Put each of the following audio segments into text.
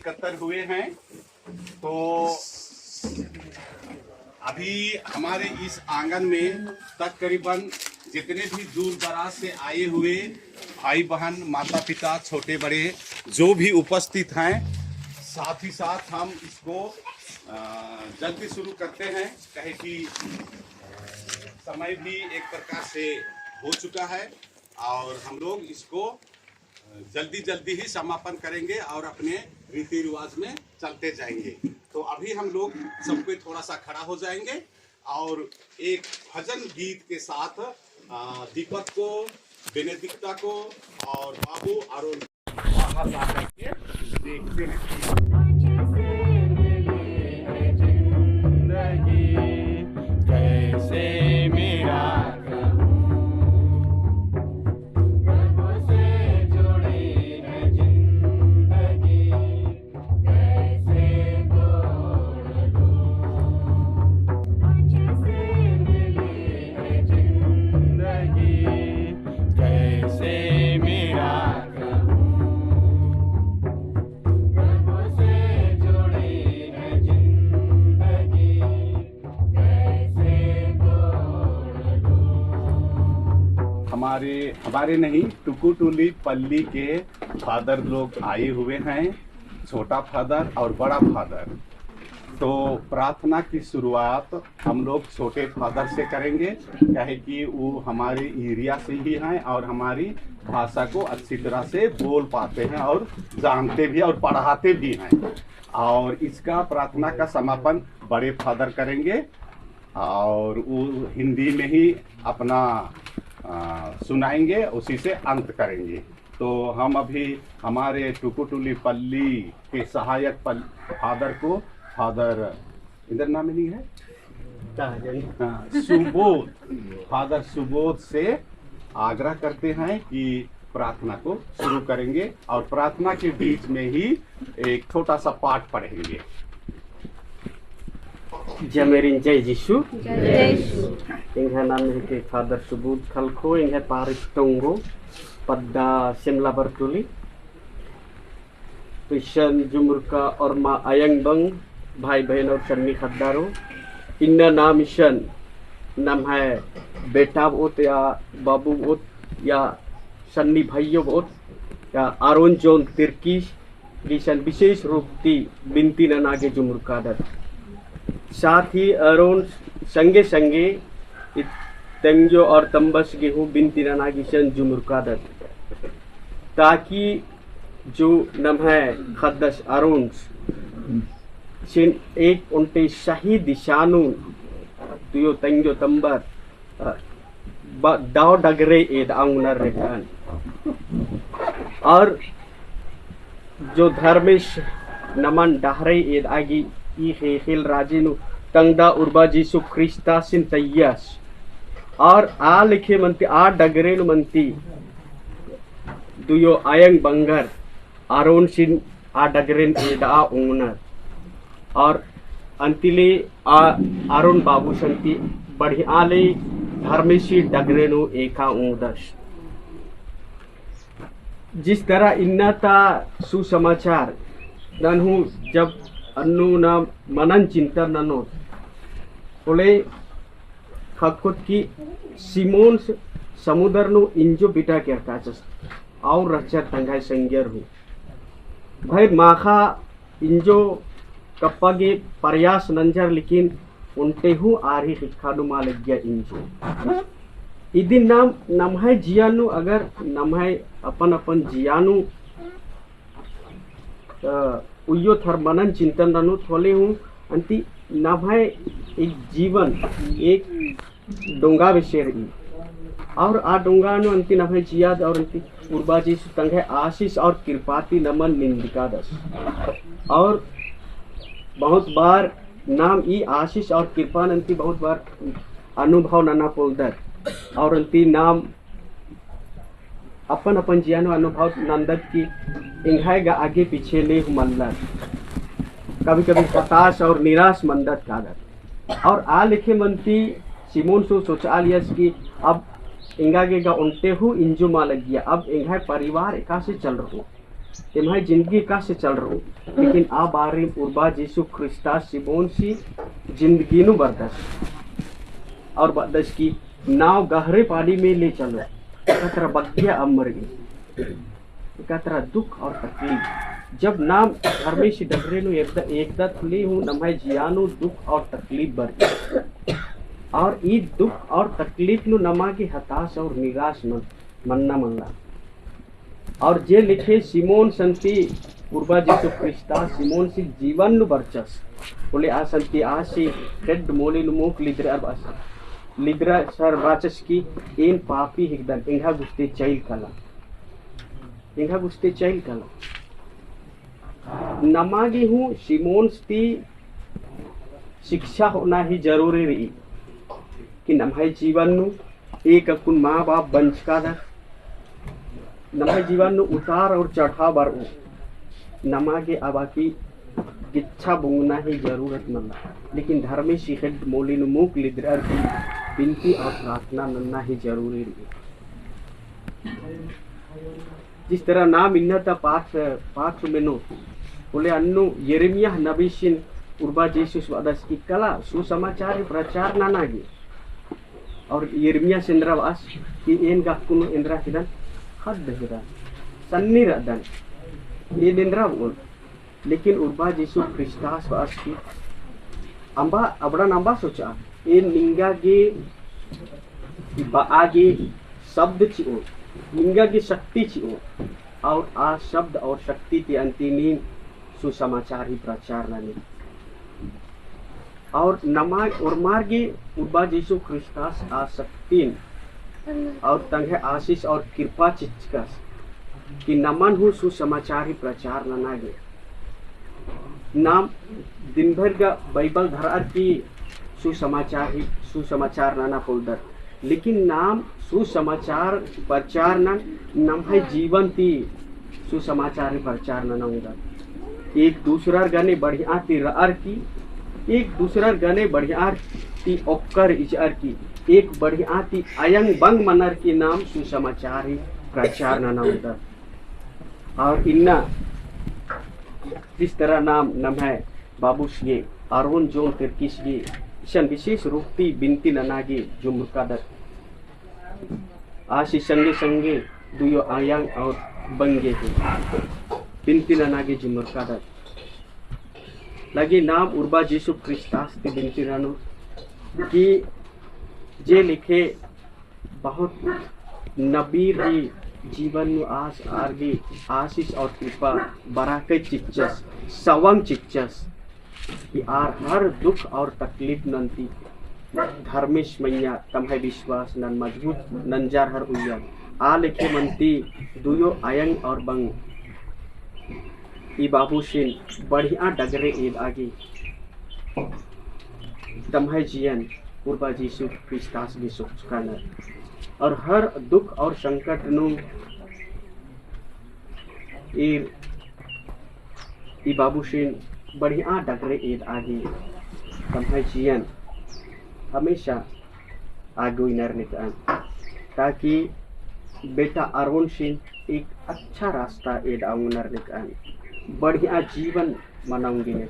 एकत्र हुए हैं। तो अभी हमारे इस आंगन में तकरीबन जितने भी दूर दराज से आए हुए भाई बहन, माता पिता, छोटे बड़े जो भी उपस्थित हैं, साथ ही साथ हम इसको जल्दी शुरू करते हैं, कहे कि समय भी एक प्रकार से हो चुका है और हम लोग इसको जल्दी ही समापन करेंगे और अपने रीति रिवाज में चलते जाएंगे। तो अभी हम लोग सबको थोड़ा सा खड़ा हो जाएंगे और एक भजन गीत के साथ दीपक को, बेनेडिक्टा को और बाबू आरोन वहां आकर के देखते हैं। कैसे मेरा हमारे नहीं, टुकुटुली पल्ली के फादर लोग आए हुए हैं, छोटा फादर और बड़ा फादर। तो प्रार्थना की शुरुआत हम लोग छोटे फादर से करेंगे, कहे कि वो हमारे एरिया से ही हैं और हमारी भाषा को अच्छी तरह से बोल पाते हैं और जानते भी और पढ़ाते भी हैं। और इसका प्रार्थना का समापन बड़े फादर करेंगे और वो हिंदी में ही अपना सुनाएंगे, उसी से अंत करेंगे। तो हम अभी हमारे टुकुटुली पल्ली के सहायक फादर को, फादर इधर नाम नहीं है, सुबोध, फादर सुबोध से आग्रह करते हैं कि प्रार्थना को शुरू करेंगे और प्रार्थना के बीच में ही एक छोटा सा पाठ पढ़ेंगे। Jamirin Jai Jishu. Inghe nan ke Father Subud Khalko inghe Paris Tongo pada Simla Bertuli. Tuition Jumurka Orma Ayang Bang भाई बहन और सन्नी खद्दारों, इन्ना नाम मिशन नाम है बेटा वोट या बाबू वोट या सन्नी भाइयों वोट या आरोन जोन तिर्किश दिशन विशेष रूप ती बिनती नागे जुमुर कादर। साथ ही अरोन संगे संगे तंजो और तंबस गेहूं बिनती नागिशन जुमुर कादर, ताकि जो नम है खद्दस अरोन सिन एक उनते सही दिशानु तुयो तंजो तंबर दाव डगरे एद आंगनर रेखान और जो धर्मेश नमन डहरे एद आगी ई खेल राजिनु तंगदा उर्बा जीसु क्रिस्ता सिन तय्यास और आ लिखे मंती आ डगरेनु मंती दुयो आयंग बंगर आरोन सिन आ डगरेन एद आ उंगनर और अंतिले आरोन बाबू संति बढ़िया ले धर्मेशी डगरेनु एका उंगदश। जिस तरह इन्नता सुसमाचार नन्हु जब अन्नु ना मनन चिंतन ननो बोले खकुत की सिमोन समुद्र नु इंजो बिटा क्या काचस और रचर तंगाई संज्ञर हूँ भाई माखा इंजो कप्पागे प्रयास नंजर लेकिन उनते हूँ आरी हिखानु मालिक गया इंजो इदिन नाम नमहाय जियानु अगर नमहाय अपन अपन जियानु उयो थर्मनन चिंतन ननु थोले हूँ अंति नमहाय एक जीवन एक डोंगा विषय और आ डोंगा नु अंति नमहाय जियाद और अंति पूर्वा जी तंग है आशीष और कृपाति नमन निंदिका दस। और बहुत बार नाम ई आशीष और कृपा अंति बहुत बार अनुभव नना पोलदर और अंति नाम अपन अपन जियानो अनुभव नंदक की इंघाएगा आगे पीछे ले मल्लर कभी कभी हताश और निराश मंदत कागत और आ लिखे मंती सिमोन सो सोचा लियस की अब इंगागेगा उनते हु इंजो मा लग गया अब इंघाए परिवार एका से चल रहो तुम्हारी जिंदगी का से चल रहा हूँ लेकिन आ बारी उर्बा यीशु ख्रिस्ता सिमोन सी जिंदगी नु बरदस और बरदस की नाव गहरे पानी में ले चलो कतरा बग्या अब मर गई कतरा दुख और तकलीफ जब नाम धर्मी से डगरे नु एकदा थली हूँ नमाय जियानु दुख और तकलीफ बर और ई दुख और तकलीफ नु नमा की हताश और निराश मनना मनला और जे लिखे सिमोन संति उर्बा यीशु ख्रिस्ता सिमोन सी जीवन नु बरचस बोले आ संति आसी हेड मोली नु मुख लिद्रा बस लिद्रा सर बाचस की इन पापी हिगदन इंगा गुस्ते चैल कला नमागी हूँ सिमोन ती शिक्षा होना ही जरूरी रही कि नमाय जीवन नु एक अकुन माँ बाप बंचका दा नमाय जीवन नु उतार और चढ़ाव बर नमा के आबा की इच्छा बुंगना ही जरूरत मंद लेकिन धर्मी शिखर मोली नु मुख लिद्रर की विनती और प्रार्थना नन्ना ही जरूरी रही जिस तरह नाम इन्नता पाठ में नो बोले अन्नु यिर्मयाह नबी शिन उर्बा यीशु वदस इकला सुसमाचार प्रचार नानागी और यिर्मयाह सिंद्रवास कि एन गाकुनु इंद्रा किदन खद हिदन सन्नी रदन ये इंद्रा बोल लेकिन उर्बा यीशु ख्रिस्तास वास की अंबा अबड़ा नंबा सोचा ये निंगा के आगे शब्द चिओ निंगा की शक्ति चिओ और आ शब्द और शक्ति के अंतिम सुसमाचार ही प्रचार नहीं और नमाज और मार्गे उर्बा यीशु ख्रिस्तास आ शक्ति और तंगे आशीष और कृपा चिचकस कि नमन हूँ सुसमाचार ही प्रचार नागे नाम दिन भर का बाइबल धरार की सुसमाचार नाना फोल्डर लेकिन नाम सुसमाचार प्रचार नम है जीवन ती सुसमाचार ही प्रचार नाना होगा एक दूसरा गाने बढ़िया ती रअर की एक दूसरा गाने बढ़िया ती ओक्कर इजर की एक बढ़िया ती अयंग बंग मनर की नाम सुसमाचार ही प्रचार नाना होता और इन्ना जिस तरह नाम है बाबूसिए अरुण जोन तिरकिसगे शन विशेष रूपती बिनती ननागे जो मुकादर आशी संगे संगे दुयो आयांग और बंगे हैं बिनती ननागे जो मुकादर लगे नाम उर्बा यीशु ख्रिस्तास की बिनती नानो कि जे लिखे बहुत नबीर ही जीवन में आस आर्गी आशीष और कृपा बराके चिच्चस सवंग चिच्चस कि आर हर दुख और तकलीफ नंती धर्मेश मैया तम्हे विश्वास नन मजबूत नंजार हर उया आ लिखे मनती दुयो आयंग और बंग ई बाबू सिन बढ़िया डगरे ईद आगे तम्हे जियन उर्बा यीशु ख्रिस्तास भी सुख और हर दुख और संकट नु ई बाबू सिन बढ़िया डगरे ईद आगे तम्हे जियन हमेशा आगे नरने का ताकि बेटा अरुण सिंह एक अच्छा रास्ता ईद आऊंग नरने का बढ़िया जीवन मनाऊंगी ने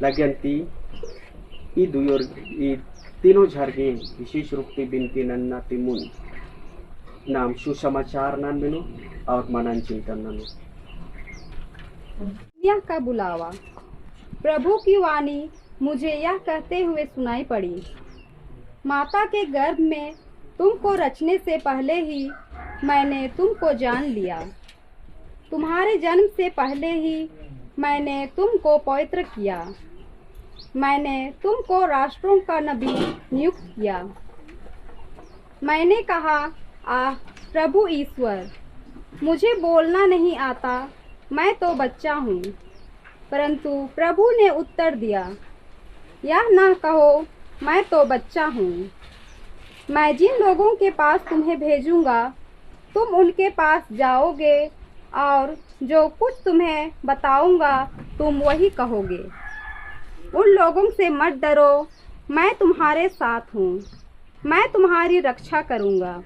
लगनती ई दुयोर ई तीनों झरगे विशेष रूप से बिनती नन्ना तिमुन नाम सुसमाचार नन बिनो और मनन चिंतन नन यह का बुलावा प्रभु की वाणी मुझे यह कहते हुए सुनाई पड़ी माता के गर्भ में तुमको रचने से पहले ही मैंने तुमको जान लिया तुम्हारे जन्म से पहले ही मैंने तुमको पवित्र किया मैंने तुमको राष्ट्रों का नबी नियुक्त किया मैंने कहा आह प्रभु ईश्वर मुझे बोलना नहीं आता मैं तो बच्चा हूँ परंतु प्रभु ने उत्तर दिया यह ना कहो मैं तो बच्चा हूँ मैं जिन लोगों के पास तुम्हें भेजूंगा तुम उनके पास जाओगे और जो कुछ तुम्हें बताऊंगा तुम वही कहोगे उन लोगों से मत डरो मैं तुम्हारे साथ हूँ मैं तुम्हारी रक्षा करूँगा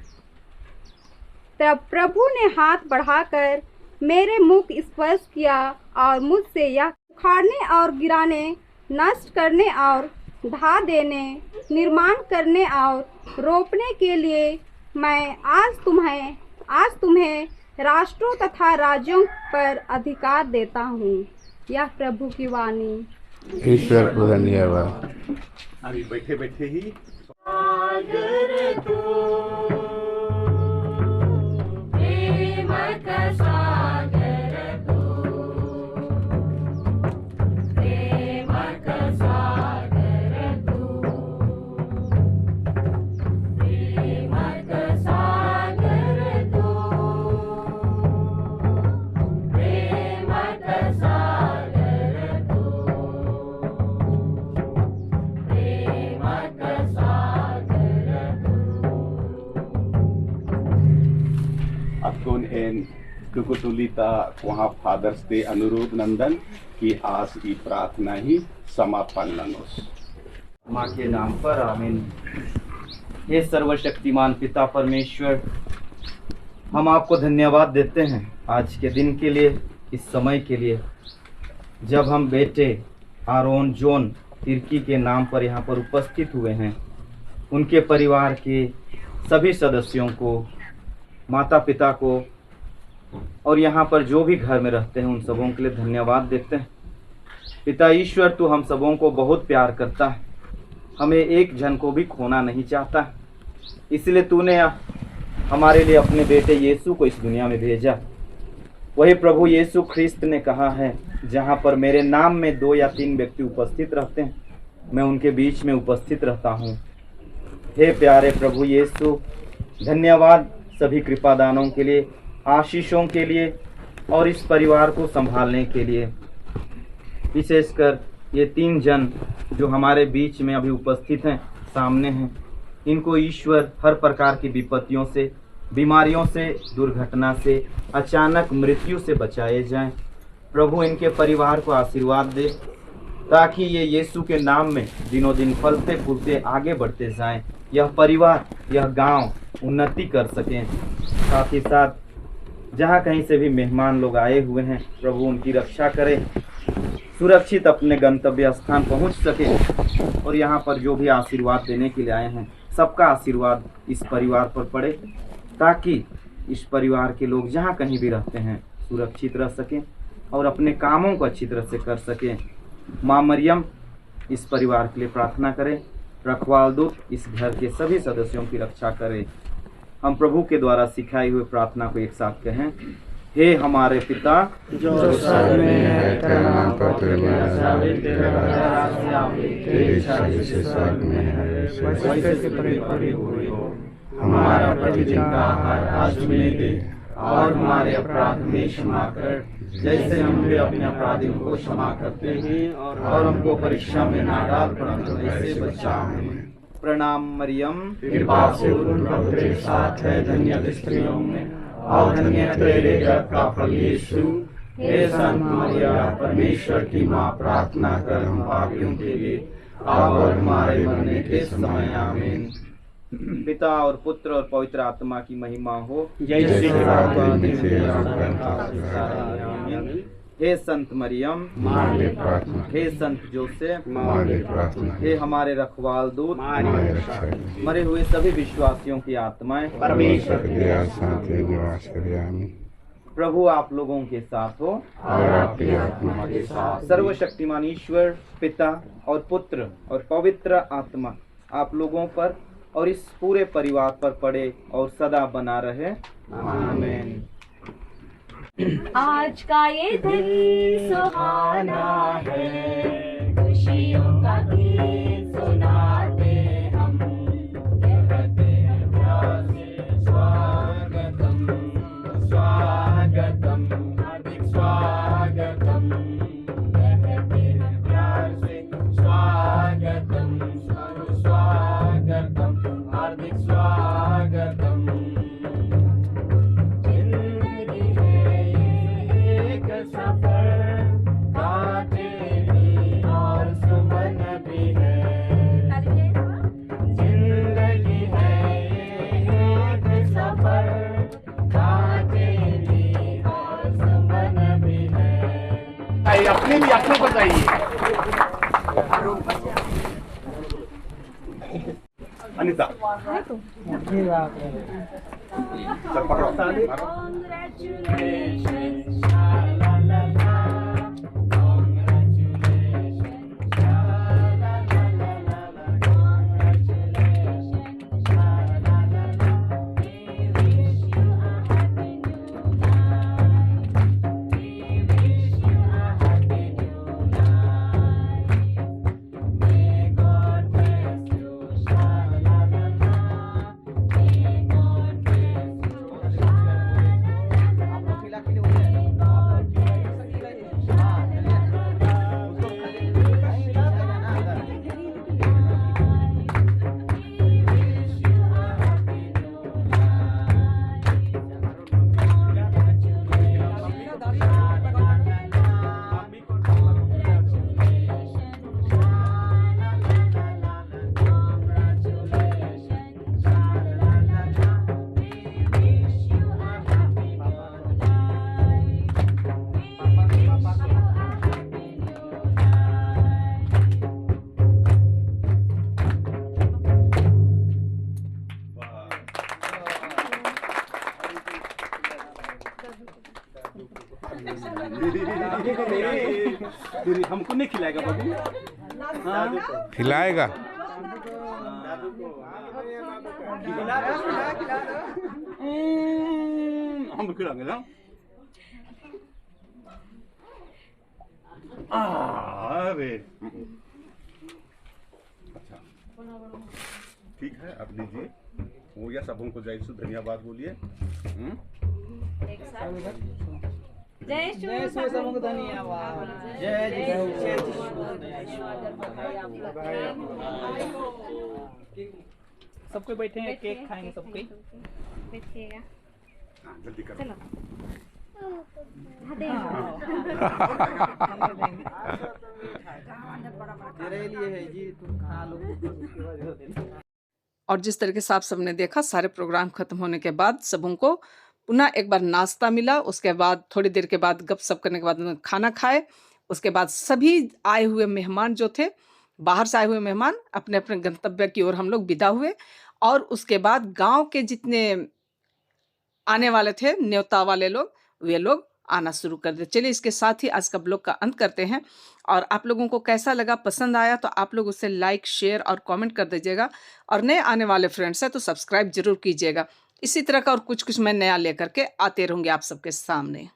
तब प्रभु ने हाथ बढ़ाकर मेरे मुख स्पर्श किया और मुझसे यह उखाड़ने और गिराने, नष्ट करने और ढा देने, निर्माण करने और रोपने के लिए मैं आज तुम्हें राष्ट्रों तथा राज्यों पर अधिकार देता हूँ। यह प्रभु की वाणी। ईश्वर को धन्यवाद। अभी बैठे बैठे ही Akun en kukutulita वहाँ फादर्स डे अनुरोध नंदन की आज की प्रार्थना ही समापन ननुस। माँ के नाम पर आमीन। हे सर्वशक्तिमान पिता परमेश्वर, हम आपको धन्यवाद देते हैं आज के दिन के लिए, इस समय के लिए, जब हम बेटे आरोन जोन तिर्की के नाम पर यहाँ पर उपस्थित हुए हैं। उनके परिवार के सभी सदस्यों को, माता पिता को और यहाँ पर जो भी घर में रहते हैं उन सबों के लिए धन्यवाद देते हैं। पिता ईश्वर, तू हम सबों को बहुत प्यार करता है, हमें एक जन को भी खोना नहीं चाहता, इसलिए तूने हमारे लिए अपने बेटे यीशु को इस दुनिया में भेजा। वही प्रभु यीशु ख्रिस्त ने कहा है, जहाँ पर मेरे नाम में 2 या 3 व्यक्ति उपस्थित रहते हैं, मैं उनके बीच में उपस्थित रहता हूँ। हे प्यारे प्रभु यीशु, धन्यवाद सभी कृपादानों के लिए, आशीषों के लिए और इस परिवार को संभालने के लिए। विशेषकर ये 3 जन जो हमारे बीच में अभी उपस्थित हैं, सामने हैं, इनको ईश्वर हर प्रकार की विपत्तियों से, बीमारियों से, दुर्घटना से, अचानक मृत्यु से बचाए जाएं। प्रभु इनके परिवार को आशीर्वाद दे, ताकि ये यीशु के नाम में दिनों दिन फलते फूलते आगे बढ़ते जाएं। यह परिवार, यह गांव उन्नति कर सकें। साथ ही साथ जहाँ कहीं से भी मेहमान लोग आए हुए हैं, प्रभु उनकी रक्षा करें, सुरक्षित अपने गंतव्य स्थान पहुँच सके। और यहाँ पर जो भी आशीर्वाद देने के लिए आए हैं, सबका आशीर्वाद इस परिवार पर पड़े, ताकि इस परिवार के लोग जहाँ कहीं भी रहते हैं सुरक्षित रह सकें और अपने कामों को अच्छी तरह से कर सकें। माँ मरियम इस परिवार के लिए प्रार्थना करें, रखवाल दूत इस घर के सभी सदस्यों की रक्षा करें। हम प्रभु के द्वारा सिखाई हुई प्रार्थना को एक साथ कहें। हे हमारे पिता जो स्वर्ग में है, तेरा नाम पवित्र जावे, तेरा राज्य आवे, तेरी इच्छा जैसे स्वर्ग में है वैसे पृथ्वी हुई हो। हमारा प्रतिदिन का आहार आज हमें दे, और हमारे अपराध में क्षमा कर, जैसे हम भी अपने अपराधियों को क्षमा करते हैं, और हमको परीक्षा में ना डाल, परंतु ऐसे बचा हमें। प्रणाम मरियम, कृपा से प्रभु तेरे साथ है, धन्य स्त्रियों में और धन्य तेरे गर्भ का फल यीशु। हे संत मरिया, परमेश्वर की माँ, प्रार्थना कर हम पापियों के लिए, अब और हमारे मरने के समय। आमीन। पिता और पुत्र और पवित्र आत्मा की महिमा हो, जैसे हे संत मरियम, हमारे प्रार्थना, हे संत जोसेफ, हमारे प्रार्थना, हे हमारे रखवाल दूत, हमारे रक्षा कीजिए। मरे हुए सभी विश्वासियों की आत्माएं परमेश्वर की दया शांति निवास करे। आमीन। प्रभु आप लोगों के साथ हो, और आपकी आत्मा के साथ। सर्वशक्तिमान ईश्वर पिता और पुत्र और पवित्र आत्मा आप लोगों पर और इस पूरे परिवार पर पड़े और सदा बना रहे। आमीन। आज का ये दिन सुहाना है, खुशियों का गीत सुनाते हम, कहते हैं प्यार से स्वागतम, स्वागतम, हार्दिक स्वागतम, कहते हैं प्यार से स्वागतम, स्वागतम, हार्दिक स्वागतम। सफर काटे भी और सुमन भी है, जितने भी आपको बताइए। अनिता चल पकड़ो। Congratulations, sha la la la. Congratulations, sha la la la la la. Congratulations, sha la la la. We wish you a happy new life. We wish you a happy new life. May God bless you, sha la la la. May God bless you, sha la la la. May God bless you, sha la हमको नहीं खिलाएगा बाबू? खिलाएगा। हम खिलाएंगे ना। अरे अच्छा ठीक है, अब लीजिए। हो गया, सब हमको जय सु धन्यवाद बोलिए। जय श्री धन्यवाद। सबको बैठे हैं, केक खाएंगे सबको। बैठिएगा। हाँ, जल्दी करो। चलो तेरे लिए है जी, तुम खा लो। और जिस तरीके से आप सबने देखा, सारे प्रोग्राम खत्म होने के बाद सबों को पुनः एक बार नाश्ता मिला। उसके बाद थोड़ी देर के बाद गपशप करने के बाद उन्होंने खाना खाए। उसके बाद सभी आए हुए मेहमान जो थे, बाहर से आए हुए मेहमान, अपने अपने गंतव्य की ओर हम लोग विदा हुए। और उसके बाद गांव के जितने आने वाले थे, न्योता वाले लोग, वे लोग आना शुरू कर दे। चलिए, इसके साथ ही आज का ब्लॉग का अंत करते हैं। और आप लोगों को कैसा लगा, पसंद आया तो आप लोग उसे लाइक, शेयर और कमेंट कर दीजिएगा। और नए आने वाले फ्रेंड्स हैं तो सब्सक्राइब जरूर कीजिएगा। इसी तरह का और कुछ कुछ मैं नया लेकर के आते रहूँगी आप सबके सामने।